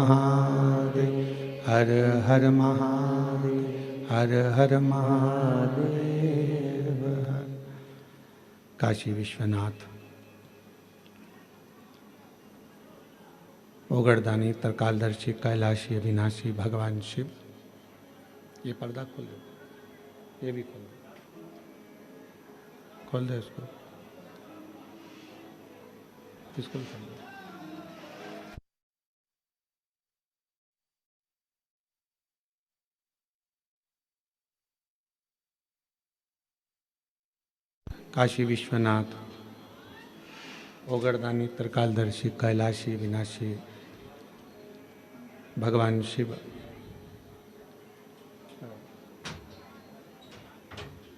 महादेव हर हर महादेव हर हर महादेव। काशी विश्वनाथ ओगड़दानी तरकालदर्शी कैलाशी अविनाशी भगवान शिव। ये पर्दा खोल दो, ये भी खोल दो, खोल दो इसको, इसको भी खोल दो। काशी विश्वनाथ ओगड़दानी तरकालदर्शी कैलाशी विनाशी भगवान शिव,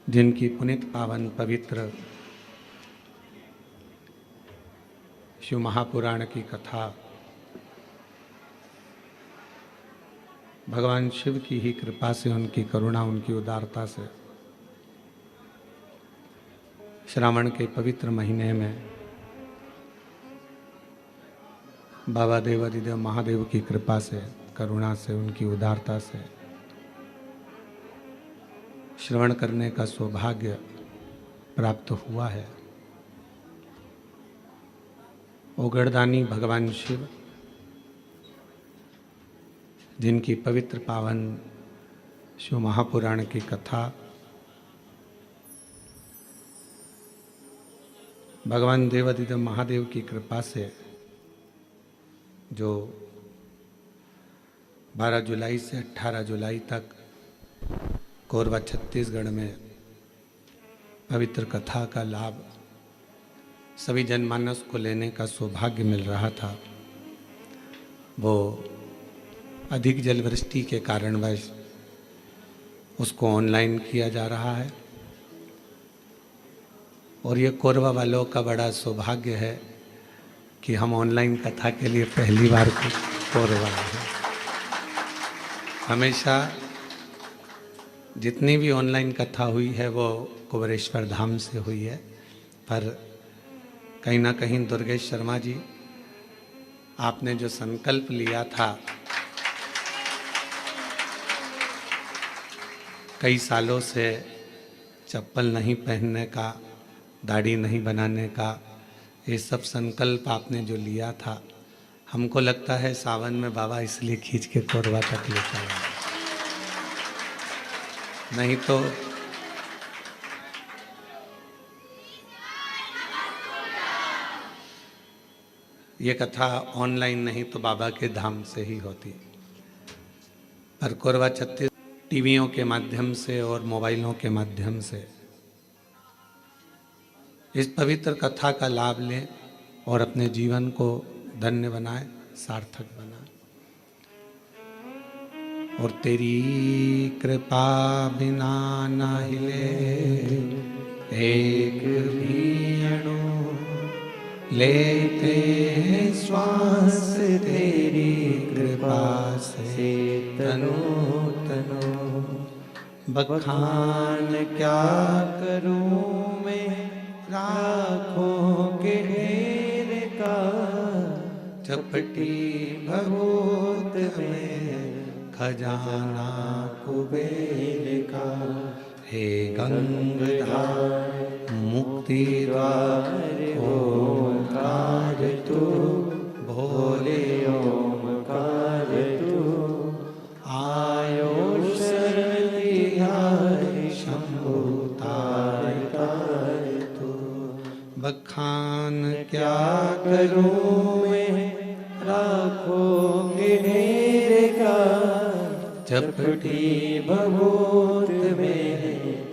जिनकी पुनीत पावन पवित्र शिव महापुराण की कथा भगवान शिव की ही कृपा से, उनकी करुणा, उनकी उदारता से श्रावण के पवित्र महीने में बाबा देवादिदेव महादेव की कृपा से, करुणा से, उनकी उदारता से श्रवण करने का सौभाग्य प्राप्त हुआ है। ओगड़दानी भगवान शिव, जिनकी पवित्र पावन शिव महापुराण की कथा भगवान देवादिदेव महादेव की कृपा से जो 12 जुलाई से 18 जुलाई तक कोरबा छत्तीसगढ़ में पवित्र कथा का लाभ सभी जनमानस को लेने का सौभाग्य मिल रहा था, वो अधिक जलवृष्टि के कारणवश उसको ऑनलाइन किया जा रहा है। और ये कोरबा वालों का बड़ा सौभाग्य है कि हम ऑनलाइन कथा के लिए पहली बार कोरबा हैं। हमेशा जितनी भी ऑनलाइन कथा हुई है वो कुबेरेश्वर धाम से हुई है, पर कहीं ना कहीं दुर्गेश शर्मा जी, आपने जो संकल्प लिया था कई सालों से चप्पल नहीं पहनने का, दाढ़ी नहीं बनाने का, ये सब संकल्प आपने जो लिया था, हमको लगता है सावन में बाबा इसलिए खींच के कोरबा तक लेकर आए, नहीं तो ये कथा ऑनलाइन नहीं तो बाबा के धाम से ही होती। पर कोरबा छत्तीस टीवियों के माध्यम से और मोबाइलों के माध्यम से इस पवित्र कथा का लाभ लें और अपने जीवन को धन्य बनाए, सार्थक बनाए। और तेरी कृपा बिना न हिले एक भी अणु, लेते श्वास तेरी कृपा से तनो तनो। बखान क्या करूं मैं राखों के ढेर का, चपटी भगोत में खजाना कुबेर का। हे गंगाधर मुक्ति द्वार ओंकार तू, भोले ओंकार तू। आयो शरण तिहारी शंभु तार तार तू। बखान क्या करूं मैं राखों के ढेर का, चपटी भभूत में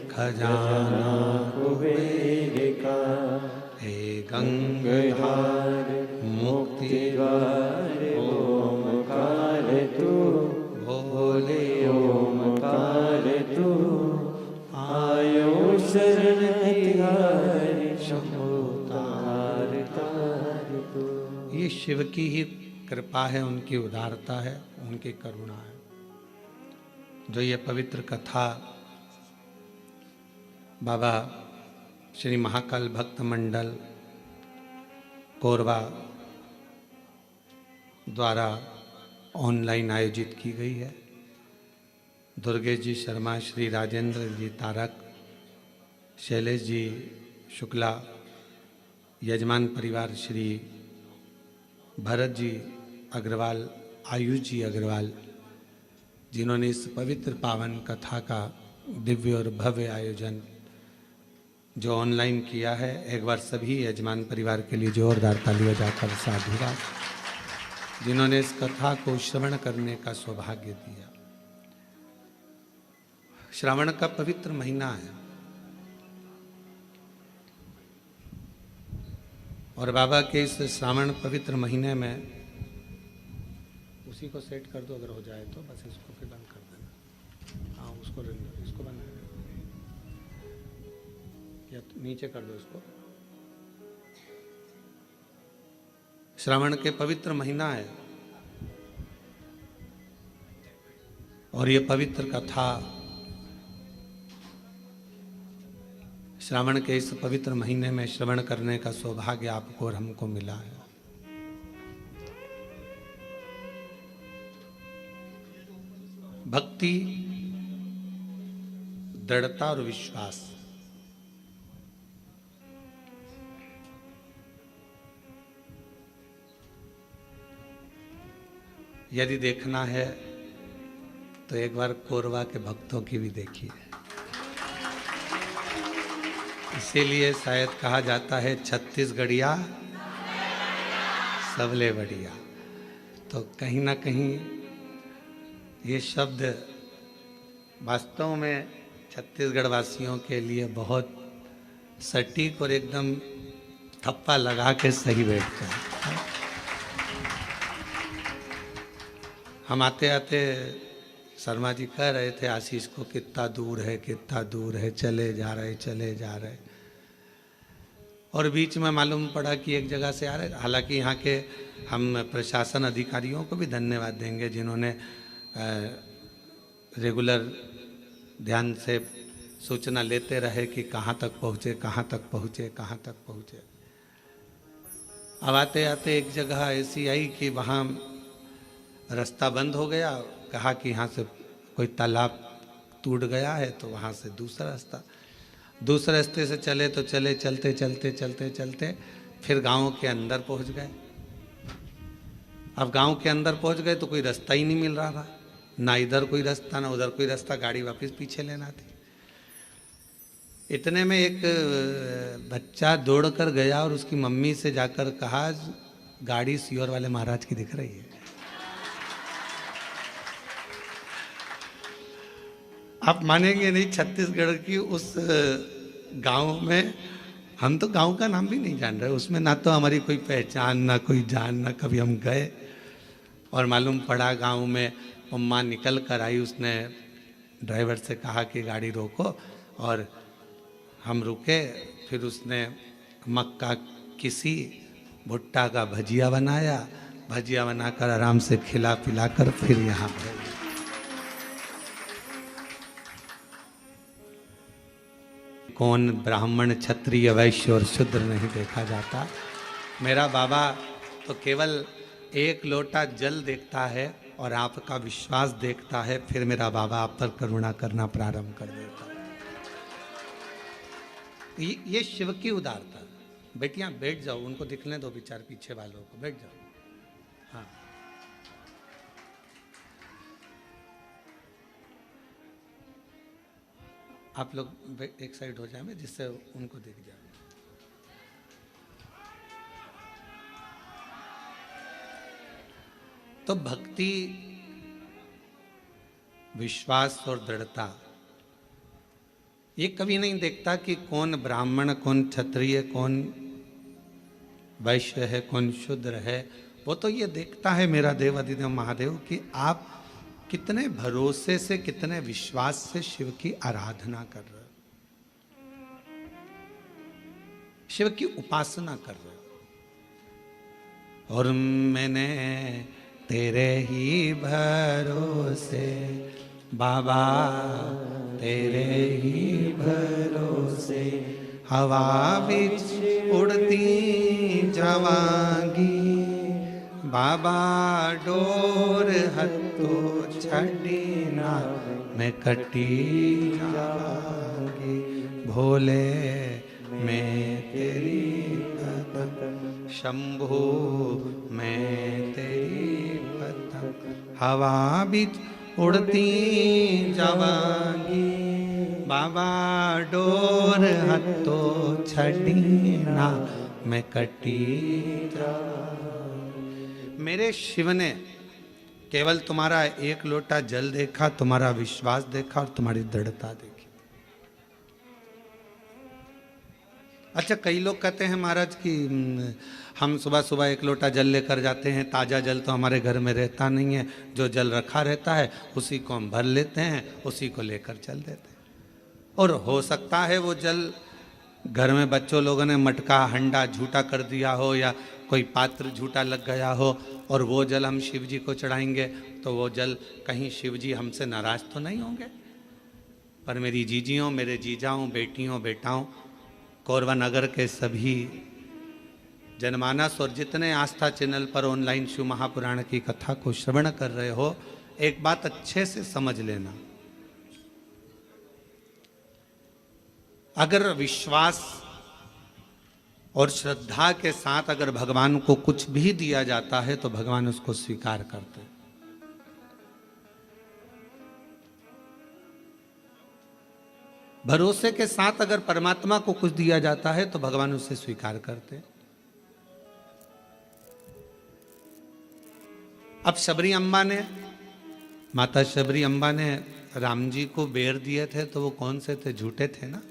खजाना कुबेर का। हे गंगाधर मुक्ति द्वार ओंकार तू, भोले ओंकार तू। आयो शरण तिहारी शंभु तार तार तू। ये शिव की ही कृपा है, उनकी उदारता है, उनकी करुणा है, जो ये पवित्र कथा बाबा श्री महाकाल भक्त मंडल कोरबा द्वारा ऑनलाइन आयोजित की गई है। दुर्गेश जी शर्मा, श्री राजेंद्र जी तारक, शैलेश जी शुक्ला, यजमान परिवार श्री भरत जी अग्रवाल, आयुष जी अग्रवाल, जिन्होंने इस पवित्र पावन कथा का दिव्य और भव्य आयोजन जो ऑनलाइन किया है, एक बार सभी यजमान परिवार के लिए जोरदार तालियां जाकर साधुवाद, जिन्होंने इस कथा को श्रवण करने का सौभाग्य दिया। श्रावण का पवित्र महीना है और बाबा के इस श्रावण पवित्र महीने में, उसी को सेट कर दो अगर हो जाए तो, बस इसको फिर बंद कर देना। हाँ उसको इसको बंद कर या तो नीचे कर दो इसको। श्रावण के पवित्र महीना है और ये पवित्र कथा श्रावण के इस पवित्र महीने में श्रवण करने का सौभाग्य आपको और हमको मिला है। भक्ति, दृढ़ता और विश्वास, यदि देखना है तो एक बार कोरवा के भक्तों की भी देखिए। इसीलिए शायद कहा जाता है छत्तीसगढ़िया सबले बढ़िया। तो कहीं ना कहीं ये शब्द वास्तव में छत्तीसगढ़ वासियों के लिए बहुत सटीक और एकदम थप्पा लगा के सही बैठता है। हम आते आते शर्मा जी कह रहे थे आशीष को, कितना दूर है, कितना दूर है, चले जा रहे चले जा रहे। और बीच में मालूम पड़ा कि एक जगह से आ रहे। हालांकि यहाँ के हम प्रशासन अधिकारियों को भी धन्यवाद देंगे जिन्होंने रेगुलर ध्यान से सूचना लेते रहे कि कहाँ तक पहुँचे, कहाँ तक पहुँचे, कहाँ तक पहुँचे। अब आते आते एक जगह ऐसी आई कि वहाँ रास्ता बंद हो गया। कहा कि यहाँ से कोई तालाब टूट गया है तो वहाँ से दूसरा रास्ते से चले तो चले, चलते चलते चलते चलते फिर गांव के अंदर पहुँच गए। अब गांव के अंदर पहुँच गए तो कोई रास्ता ही नहीं मिल रहा था, ना इधर कोई रास्ता ना उधर कोई रास्ता, गाड़ी वापस पीछे लेना थी। इतने में एक बच्चा दौड़ कर गया और उसकी मम्मी से जाकर कहा, गाड़ी सियोर वाले महाराज की दिख रही है। आप मानेंगे नहीं, छत्तीसगढ़ की उस गांव में, हम तो गांव का नाम भी नहीं जान रहे, उसमें ना तो हमारी कोई पहचान ना कोई जान, ना कभी हम गए। और मालूम पड़ा गांव में अम्मा निकल कर आई, उसने ड्राइवर से कहा कि गाड़ी रोको और हम रुके। फिर उसने मक्का किसी भुट्टा का भजिया बनाया, भजिया बनाकर आराम से खिला पिला कर फिर यहाँ पर। कौन ब्राह्मण क्षत्रिय वैश्य और शूद्र नहीं देखा जाता। मेरा बाबा तो केवल एक लोटा जल देखता है और आपका विश्वास देखता है, फिर मेरा बाबा आप पर करुणा करना प्रारंभ कर देता है। ये शिव की उदारता। बेटियां बैठ जाओ, उनको दिखने दो बेचारे पीछे वालों को, बैठ जाओ। हाँ आप लोग एक साइड हो जाए जिससे उनको दिख जाए। तो भक्ति, विश्वास और दृढ़ता, ये कभी नहीं देखता कि कौन ब्राह्मण, कौन क्षत्रिय, कौन वैश्य है, कौन शूद्र है। वो तो ये देखता है मेरा देवाधिदेव महादेव कि आप कितने भरोसे से, कितने विश्वास से शिव की आराधना कर रहे हो, शिव की उपासना कर रहे हो। और मैंने तेरे ही भरोसे बाबा, तेरे ही भरोसे हवा बिच उड़ती जावांगी, बाबा डोर हतो छड़ी ना मैं कटी जावांगी भोले मैं तेरी पतंग शंभो मैं तेरी पतंग हवा बीच उड़ती जावांगी बाबा डोर हतो छड़ी ना मैं कटी जावांगी। मेरे शिव ने केवल तुम्हारा एक लोटा जल देखा, तुम्हारा विश्वास देखा और तुम्हारी दृढ़ता देखी। अच्छा, कई लोग कहते हैं महाराज कि हम सुबह सुबह एक लोटा जल लेकर जाते हैं, ताज़ा जल तो हमारे घर में रहता नहीं है, जो जल रखा रहता है उसी को हम भर लेते हैं, उसी को लेकर चल देते हैं। और हो सकता है वो जल घर में बच्चों लोगों ने मटका हंडा झूठा कर दिया हो या कोई पात्र झूठा लग गया हो और वो जल हम शिव जी को चढ़ाएंगे तो वो जल कहीं शिव जी हमसे नाराज तो नहीं होंगे। पर मेरी जीजियों, मेरे जीजाओं, बेटियों, बेटाओं, कोरबा नगर के सभी जनमानस और जितने आस्था चैनल पर ऑनलाइन शिव महापुराण की कथा को श्रवण कर रहे हो, एक बात अच्छे से समझ लेना। अगर विश्वास और श्रद्धा के साथ अगर भगवान को कुछ भी दिया जाता है तो भगवान उसको स्वीकार करते हैं। भरोसे के साथ अगर परमात्मा को कुछ दिया जाता है तो भगवान उसे स्वीकार करते हैं। अब शबरी अम्बा ने, माता शबरी अम्बा ने राम जी को बेर दिए थे तो वो कौन से थे? झूठे थे ना।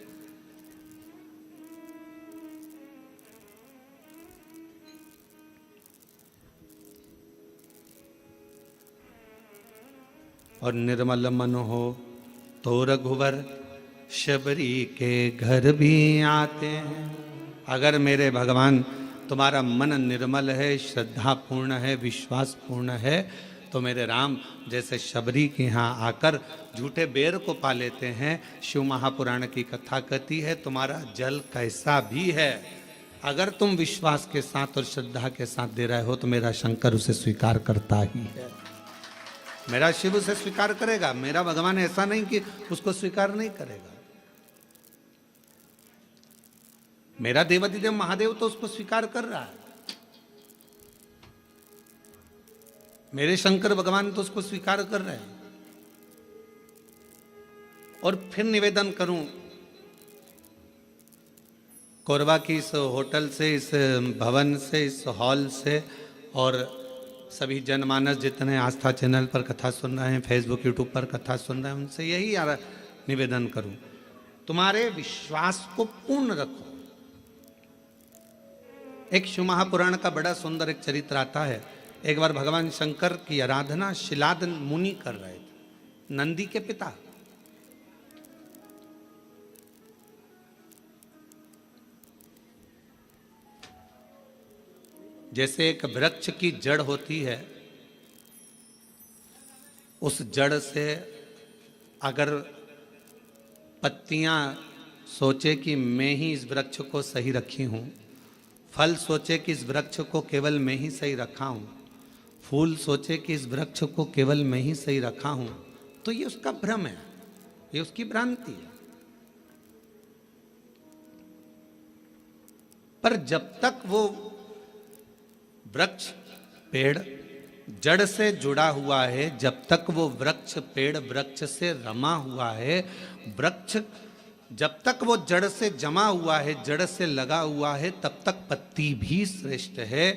और निर्मल मन हो तो रघुवर शबरी के घर भी आते हैं। अगर मेरे भगवान तुम्हारा मन निर्मल है, श्रद्धा पूर्ण है, विश्वास पूर्ण है तो मेरे राम जैसे शबरी के यहाँ आकर झूठे बेर को पा लेते हैं। शिव महापुराण की कथा कहती है तुम्हारा जल कैसा भी है, अगर तुम विश्वास के साथ और श्रद्धा के साथ दे रहे हो तो मेरा शंकर उसे स्वीकार करता ही है। मेरा शिव उसे स्वीकार करेगा। मेरा भगवान ऐसा नहीं कि उसको स्वीकार नहीं करेगा। मेरा देवाधिदेव महादेव तो उसको स्वीकार कर रहा है। मेरे शंकर भगवान तो उसको स्वीकार कर रहे हैं। और फिर निवेदन करूं, कोरबा की इस होटल से, इस भवन से, इस हॉल से और सभी जनमानस जितने आस्था चैनल पर कथा सुन रहे हैं, फेसबुक यूट्यूब पर कथा सुन रहे हैं, उनसे यही निवेदन करूं, तुम्हारे विश्वास को पूर्ण रखो। एक शिव महापुराण का बड़ा सुंदर एक चरित्र आता है। एक बार भगवान शंकर की आराधना शिलाद मुनि कर रहे थे, नंदी के पिता। जैसे एक वृक्ष की जड़ होती है, उस जड़ से अगर पत्तियां सोचे कि मैं ही इस वृक्ष को सही रखी हूं, फल सोचे कि इस वृक्ष को केवल मैं ही सही रखा हूं, फूल सोचे कि इस वृक्ष को केवल मैं ही सही रखा हूं, तो ये उसका भ्रम है, ये उसकी भ्रांति है। पर जब तक वो वृक्ष पेड़ जड़ से जुड़ा हुआ है, जब तक वो वृक्ष पेड़ वृक्ष से रमा हुआ है, वृक्ष जब तक वो जड़ से जमा हुआ है, जड़ से लगा हुआ है, तब तक पत्ती भी श्रेष्ठ है।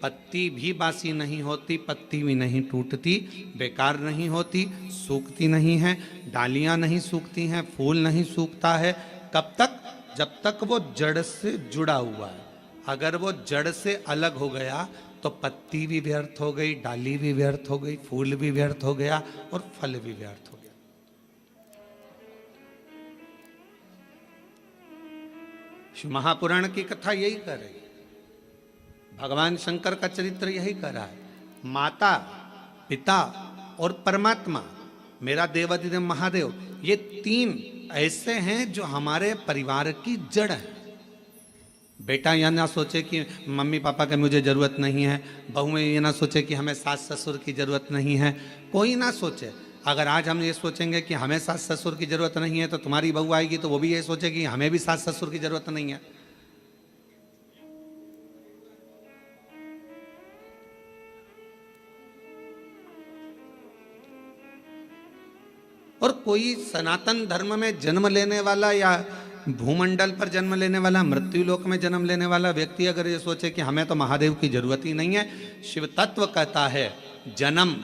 पत्ती भी बासी नहीं होती, पत्ती भी नहीं टूटती, बेकार नहीं होती, सूखती नहीं है, डालियां नहीं सूखती हैं, फूल नहीं सूखता है। कब तक? जब तक वो जड़ से जुड़ा हुआ है। अगर वो जड़ से अलग हो गया तो पत्ती भी व्यर्थ हो गई, डाली भी व्यर्थ हो गई, फूल भी व्यर्थ हो गया और फल भी व्यर्थ हो गया। शिव महापुराण की कथा यही कर रही है, भगवान शंकर का चरित्र यही कर रहा है। माता, पिता और परमात्मा, मेरा देवाधिदेव महादेव, ये तीन ऐसे हैं जो हमारे परिवार की जड़ है। बेटा यह ना सोचे कि मम्मी पापा की मुझे ज़रूरत नहीं है, बहू ये ना सोचे कि हमें सास ससुर की ज़रूरत नहीं है, कोई ना सोचे। अगर आज हम ये सोचेंगे कि हमें सास ससुर की ज़रूरत नहीं है, तो तुम्हारी बहू आएगी तो वो भी ये सोचेगी हमें भी सास ससुर की ज़रूरत नहीं है। और कोई सनातन धर्म में जन्म लेने वाला या भूमंडल पर जन्म लेने वाला, मृत्यु लोक में जन्म लेने वाला व्यक्ति अगर ये सोचे कि हमें तो महादेव की जरूरत ही नहीं है, शिव तत्व कहता है जन्म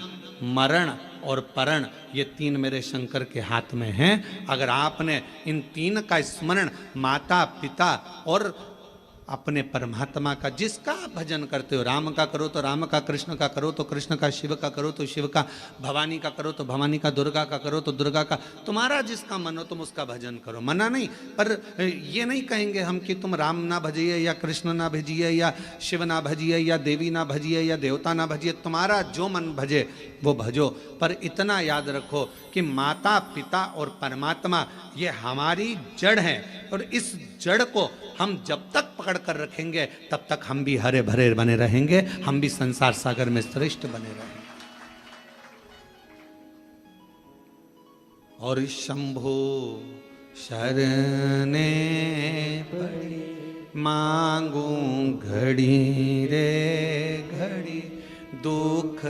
मरण और परण ये तीन मेरे शंकर के हाथ में हैं। अगर आपने इन तीन का स्मरण माता पिता और अपने परमात्मा का, जिसका आप भजन करते हो, राम का करो तो राम का, कृष्ण का करो तो कृष्ण का, शिव का करो तो शिव का, भवानी का करो तो भवानी का, दुर्गा का करो तो दुर्गा का, तुम्हारा जिसका मन हो तुम उसका भजन करो, मना नहीं। पर ये नहीं कहेंगे हम कि तुम राम ना भजिए या कृष्ण ना भजिए या शिव ना भजिए या देवी ना भजिए या देवता ना भजिए, तुम्हारा जो मन भजे वो भजो। पर इतना याद रखो कि माता पिता और परमात्मा ये हमारी जड़ है, और इस जड़ को हम जब तक पकड़ कर रखेंगे तब तक हम भी हरे भरे बने रहेंगे, हम भी संसार सागर में श्रेष्ठ बने रहेंगे। और शंभो शरणे पड़ी मांगू घड़ी रे घड़ी, दुख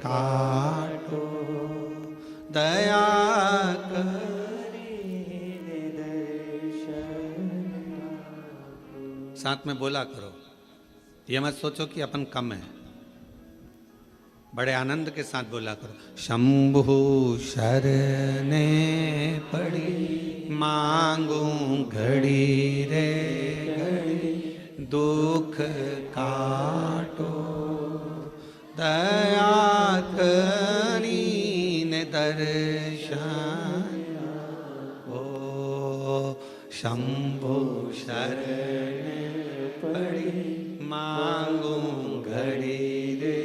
काटो दया साथ में बोला करो। ये मत सोचो कि अपन कम है, बड़े आनंद के साथ बोला करो। शंभु शरणे पड़ी मांगू घड़ी रे घड़ी, दुख काटो दया करीन दर्शन ओ। शंभु शरणे पड़ी मांगू घड़ी रे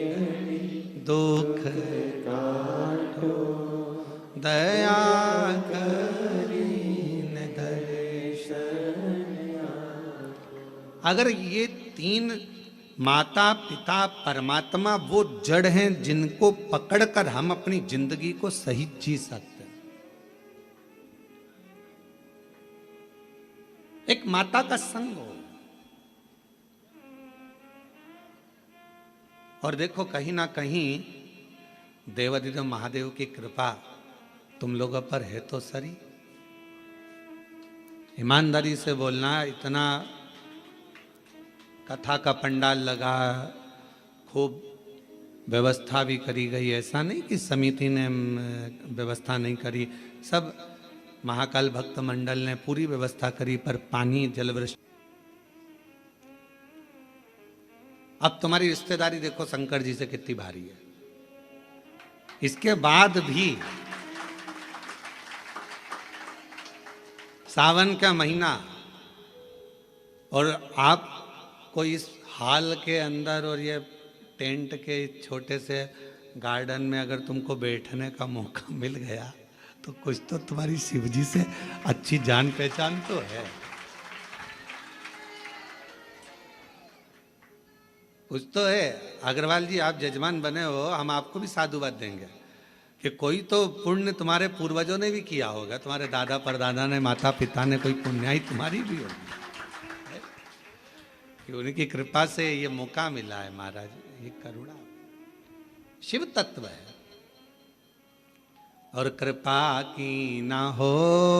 घड़ी, दुख काटो दया करीन दर्शन। अगर ये तीन माता पिता परमात्मा वो जड़ हैं जिनको पकड़कर हम अपनी जिंदगी को सही जी सकते हैं। एक माता का संग हो, और देखो कहीं ना कहीं देवाधिदेव महादेव की कृपा तुम लोगों पर है तो सरी। ईमानदारी से बोलना, इतना कथा का पंडाल लगा, खूब व्यवस्था भी करी गई, ऐसा नहीं कि समिति ने व्यवस्था नहीं करी, सब महाकाल भक्त मंडल ने पूरी व्यवस्था करी, पर पानी जलवृष्टि। अब तुम्हारी रिश्तेदारी देखो शंकर जी से कितनी भारी है, इसके बाद भी सावन का महीना और आप कोई इस हाल के अंदर और ये टेंट के छोटे से गार्डन में अगर तुमको बैठने का मौका मिल गया तो कुछ तो तुम्हारी शिवजी से अच्छी जान पहचान तो है, कुछ तो है। अग्रवाल जी आप जजमान बने हो, हम आपको भी साधुवाद देंगे कि कोई तो पुण्य तुम्हारे पूर्वजों ने भी किया होगा, तुम्हारे दादा परदादा ने, माता पिता ने, कोई पुण्याई तुम्हारी भी होगी कि उनकी कृपा से ये मौका मिला है। महाराज ये करुणा शिव तत्व है। और कृपा की ना होती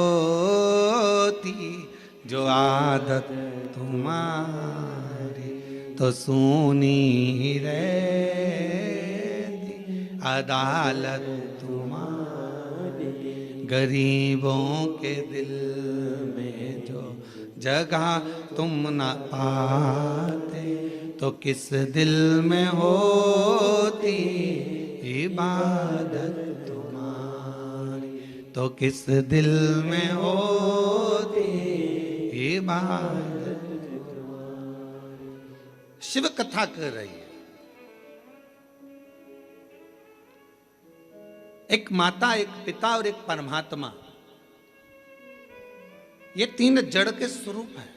जो आदत तुम्हारी, तो सुनी रहती अदालत तुम्हारी। गरीबों के दिल में जो जगह तुम न पाते, तो किस दिल में होती इबादत तुम्हारी, तो किस दिल में होती इबादत तुम्हारी। शिव कथा कर रही है। एक माता, एक पिता और एक परमात्मा, ये तीन जड़ के स्वरूप है।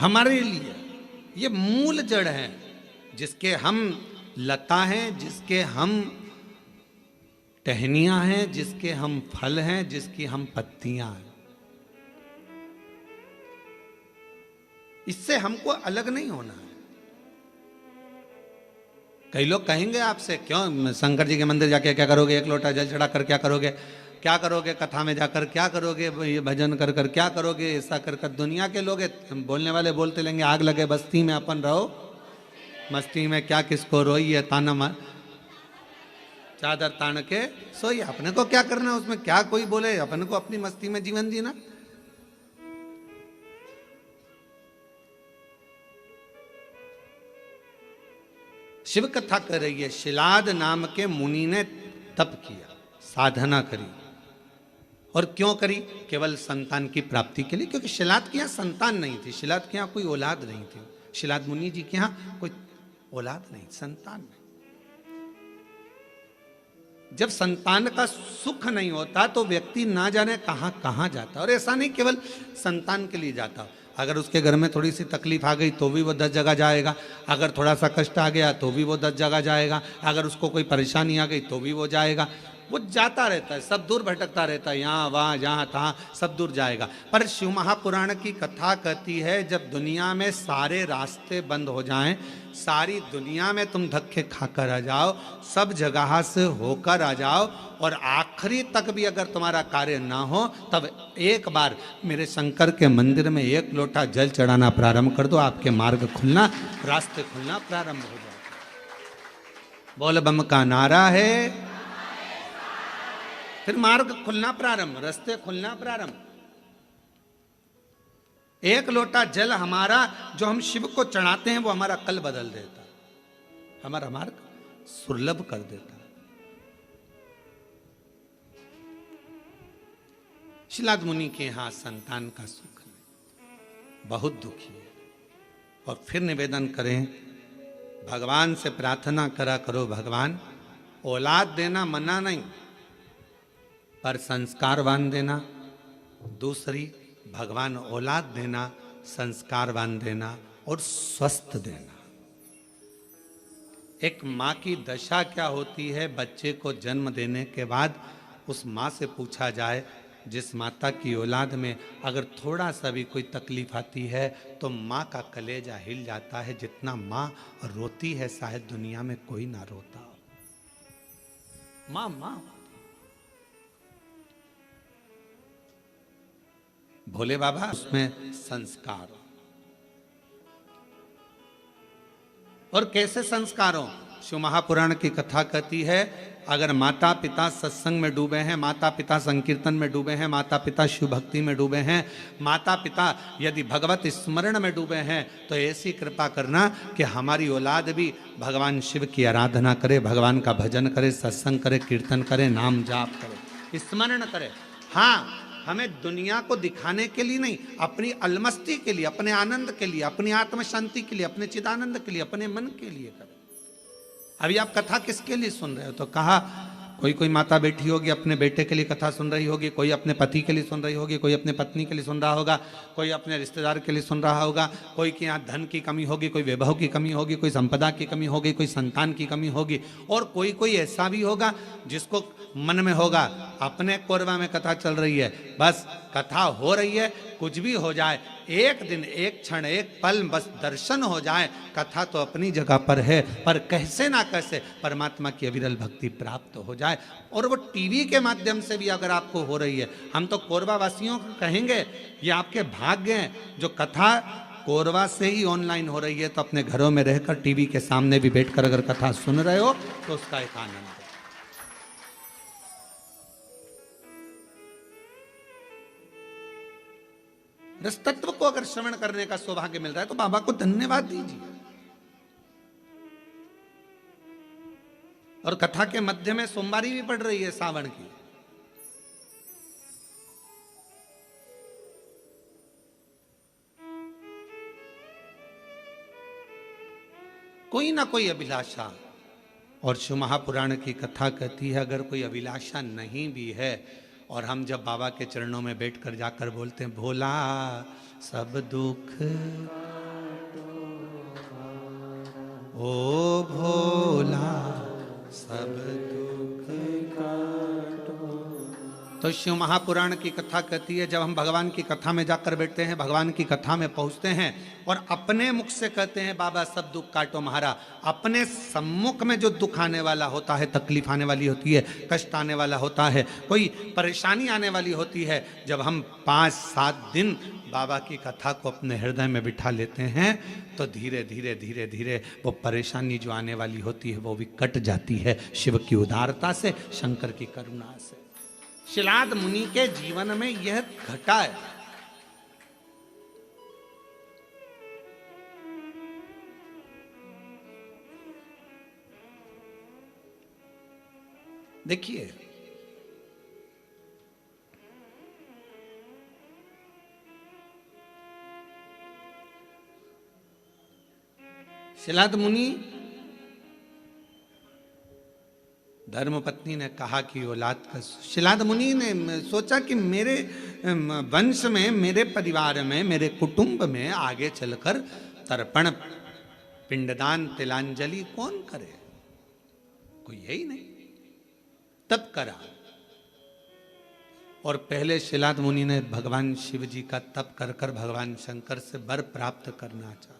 हमारे लिए ये मूल जड़ है, जिसके हम लता हैं, जिसके हम टहनियां हैं, जिसके हम फल हैं, जिसकी हम पत्तियां हैं। इससे हमको अलग नहीं होना है। कई लोग कहेंगे आपसे, क्यों शंकर जी के मंदिर जाके क्या करोगे, एक लोटा जल चढ़ाकर क्या करोगे, क्या करोगे कथा में जाकर, क्या करोगे ये भजन कर कर, क्या करोगे ऐसा कर कर। दुनिया के लोग बोलने वाले बोलते लेंगे, आग लगे बस्ती में अपन रहो मस्ती में, क्या किसको रोई है ताना मार, चादर तान के सोई। अपने को क्या करना है उसमें, क्या कोई बोले, अपने को अपनी मस्ती में जीवन जीना। शिव कथा कर रही है, शिलाद नाम के मुनि ने तप किया, साधना करी। और क्यों करी? केवल संतान की प्राप्ति के लिए, क्योंकि शिलाद के यहां संतान नहीं थी, शिलाद के यहां कोई औलाद नहीं थी, शिलाद मुनि जी के यहां कोई औलाद नहीं, संतान नहीं। जब संतान का सुख नहीं होता तो व्यक्ति ना जाने कहां कहां जाता। और ऐसा नहीं केवल संतान के लिए जाता, अगर उसके घर में थोड़ी सी तकलीफ आ गई तो भी वो 10 जगह जाएगा, अगर थोड़ा सा कष्ट आ गया तो भी वो 10 जगह जाएगा, अगर उसको कोई परेशानी आ गई तो भी वो जाएगा। वो जाता रहता है, सब दूर भटकता रहता है, यहाँ वहाँ जहाँ तहाँ सब दूर जाएगा। पर शिव महापुराण की कथा कहती है, जब दुनिया में सारे रास्ते बंद हो जाएं, सारी दुनिया में तुम धक्के खाकर आ जाओ, सब जगह से होकर आ जाओ, और आखिरी तक भी अगर तुम्हारा कार्य ना हो, तब एक बार मेरे शंकर के मंदिर में एक लोटा जल चढ़ाना प्रारंभ कर दो, आपके मार्ग खुलना, रास्ते खुलना प्रारंभ हो जाए। बोल बम का नारा है, फिर मार्ग खुलना प्रारंभ, रास्ते खुलना प्रारंभ। एक लोटा जल हमारा जो हम शिव को चढ़ाते हैं, वो हमारा कल बदल देता है, हमारा मार्ग सुलभ कर देता है। शिलाद मुनि के यहां संतान का सुख नहीं, बहुत दुखी है। और फिर निवेदन करें, भगवान से प्रार्थना करा करो, भगवान औलाद देना मना नहीं, पर संस्कारवान देना। दूसरी, भगवान औलाद देना, संस्कारवान देना और स्वस्थ देना। एक माँ की दशा क्या होती है, बच्चे को जन्म देने के बाद उस माँ से पूछा जाए, जिस माता की औलाद में अगर थोड़ा सा भी कोई तकलीफ आती है तो माँ का कलेजा हिल जाता है। जितना माँ रोती है शायद दुनिया में कोई ना रोता हो। माँ माँ भोले बाबा, उसमें संस्कार। और कैसे संस्कारों? शिव महापुराण की कथा कहती है, अगर माता पिता सत्संग में डूबे हैं, माता पिता संकीर्तन में डूबे हैं, माता पिता शिव भक्ति में डूबे हैं, माता पिता यदि भगवत स्मरण में डूबे हैं, तो ऐसी कृपा करना कि हमारी औलाद भी भगवान शिव की आराधना करे, भगवान का भजन करे, सत्संग करे, कीर्तन करे, नाम जाप करे, स्मरण करे। हाँ, हमें दुनिया को दिखाने के लिए नहीं, अपनी अलमस्ती के लिए, अपने आनंद के लिए, अपनी आत्म शांति के लिए, अपने चिदानंद के लिए, अपने मन के लिए करें। अभी आप कथा किसके लिए सुन रहे हो? तो कहा कोई माता बैठी होगी अपने बेटे के लिए कथा सुन रही होगी, कोई अपने पति के लिए सुन रही होगी, कोई अपने पत्नी के लिए सुन रहा होगा, कोई अपने रिश्तेदार के लिए सुन रहा होगा, कोई के यहाँ धन की कमी होगी, कोई वैभव की कमी होगी, कोई संपदा की कमी होगी, कोई संतान की कमी होगी, और कोई ऐसा भी होगा जिसको मन में होगा अपने कोरबा में कथा चल रही है, बस कथा हो रही है, कुछ भी हो जाए, एक दिन, एक क्षण, एक पल बस दर्शन हो जाए, कथा तो अपनी जगह पर है, पर कैसे ना कैसे परमात्मा की अविरल भक्ति प्राप्त हो जाए। और वो टीवी के माध्यम से भी अगर आपको हो रही है, हम तो कोरबा वासियों को कहेंगे, ये आपके भाग्य हैं जो कथा कोरबा से ही ऑनलाइन हो रही है, तो अपने घरों में रहकर टीवी के सामने भी बैठकर अगर कथा सुन रहे हो तो उसका एक आनंद है। रस तत्व को अगर श्रवण करने का सौभाग्य मिल रहा है तो बाबा को धन्यवाद दीजिए। और कथा के मध्य में सोमवारी भी पड़ रही है सावन की। कोई ना कोई अभिलाषा, और शिव महापुराण की कथा कहती है अगर कोई अभिलाषा नहीं भी है, और हम जब बाबा के चरणों में बैठकर जाकर बोलते हैं भोला सब दुख ओ भोला सब दुख काटो। तो शिव महापुराण की कथा कहती है, जब हम भगवान की कथा में जाकर बैठते हैं, भगवान की कथा में पहुंचते हैं और अपने मुख से कहते हैं बाबा सब दुख काटो महारा, अपने सम्मुख में जो दुख आने वाला होता है, तकलीफ आने वाली होती है, कष्ट आने वाला होता है, कोई परेशानी आने वाली होती है, जब हम 5-7 दिन बाबा की कथा को अपने हृदय में बिठा लेते हैं तो धीरे धीरे धीरे धीरे वो परेशानी जो आने वाली होती है वो भी कट जाती है, शिव की उदारता से, शंकर की करुणा से। शिलाद मुनि के जीवन में यह घटा है। देखिए, शिलाद मुनि, धर्मपत्नी ने कहा कि औलाद का, शिलाद मुनि ने सोचा कि मेरे वंश में, मेरे परिवार में, मेरे कुटुंब में आगे चलकर तर्पण, पिंडदान, तिलांजलि कौन करे, कोई यही नहीं। तब करा, और पहले शिलाद मुनि ने भगवान शिव जी का तप कर कर भगवान शंकर से वर प्राप्त करना चाहा।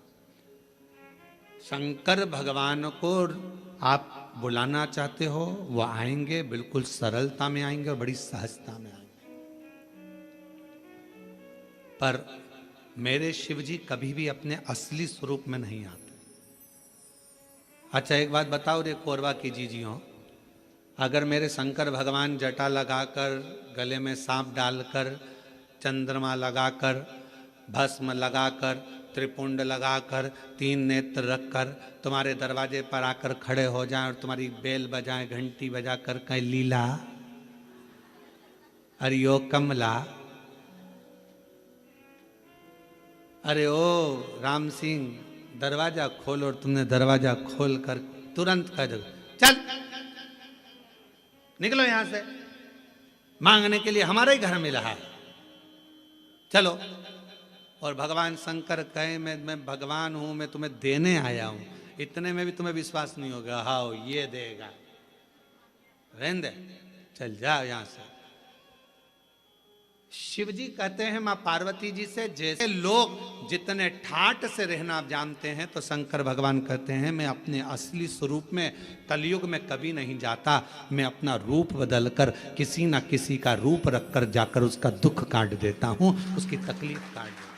शंकर भगवान को आप बुलाना चाहते हो, वो आएंगे, बिल्कुल सरलता में आएंगे और बड़ी सहजता में आएंगे। पर मेरे शिव जी कभी भी अपने असली स्वरूप में नहीं आते। अच्छा एक बात बताओ रे कोरबा की जीजियों, अगर मेरे शंकर भगवान जटा लगाकर, गले में सांप डालकर, चंद्रमा लगाकर, भस्म लगाकर, त्रिपुंड लगाकर, 3 नेत्र रखकर तुम्हारे दरवाजे पर आकर खड़े हो जाएं और तुम्हारी बेल बजाएं, घंटी बजाकर कहें लीला, अरे ओ कमला, अरे ओ राम सिंह दरवाजा खोल, और तुमने दरवाजा खोल कर तुरंत कह दो चल निकलो यहां से, मांगने के लिए हमारे ही घर में रहा, चलो। और भगवान शंकर कहे मैं भगवान हूं, मैं तुम्हें देने आया हूं, इतने में भी तुम्हें विश्वास नहीं होगा, हाँ ये देगा, रहने दे, चल जाओ यहां से। शिव जी कहते हैं मां पार्वती जी से, जैसे लोग जितने ठाट से रहना आप जानते हैं, तो शंकर भगवान कहते हैं मैं अपने असली स्वरूप में कलयुग में कभी नहीं जाता, मैं अपना रूप बदलकर किसी ना किसी का रूप रखकर जाकर उसका दुख काट देता हूं, उसकी तकलीफ काट देता हूं।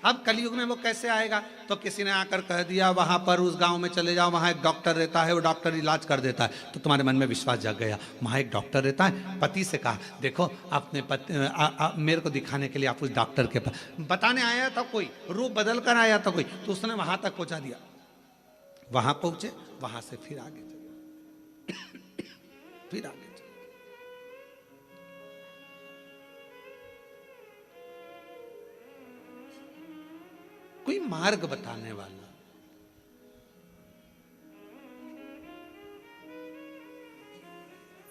अब कलयुग में वो कैसे आएगा, तो किसी ने आकर कह दिया वहां पर उस गांव में चले जाओ, वहां एक डॉक्टर रहता है, वो डॉक्टर इलाज कर देता है, तो तुम्हारे मन में विश्वास जग गया, वहां एक डॉक्टर रहता है। पति से कहा देखो अपने पति मेरे को दिखाने के लिए आप उस डॉक्टर के पास, बताने आया था कोई, रूप बदल कर आया था कोई, तो उसने वहां तक पहुंचा दिया, वहां पहुंचे, वहां से फिर आगे चले, फिर आगे। कोई मार्ग बताने वाला,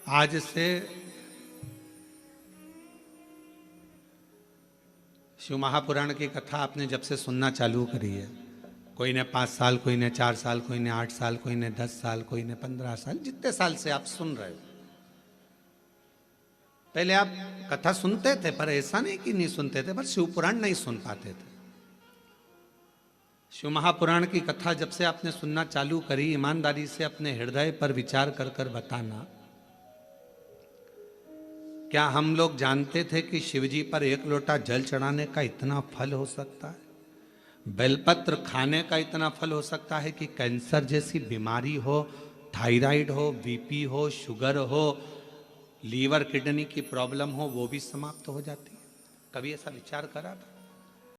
आज से शिव महापुराण की कथा आपने जब से सुनना चालू करी है, कोई ने 5 साल, कोई ने 4 साल, कोई ने 8 साल, कोई ने 10 साल, कोई ने 15 साल, जितने साल से आप सुन रहे हो, पहले आप कथा सुनते थे, पर ऐसा नहीं कि नहीं सुनते थे, पर शिव पुराण नहीं सुन पाते थे। शिव महापुराण की कथा जब से आपने सुनना चालू करी, ईमानदारी से अपने हृदय पर विचार कर कर बताना, क्या हम लोग जानते थे कि शिवजी पर 1 लोटा जल चढ़ाने का इतना फल हो सकता है, बेलपत्र खाने का इतना फल हो सकता है कि कैंसर जैसी बीमारी हो, थायराइड हो, बीपी हो, शुगर हो, लीवर किडनी की प्रॉब्लम हो, वो भी समाप्त हो जाती है। कभी ऐसा विचार करा था?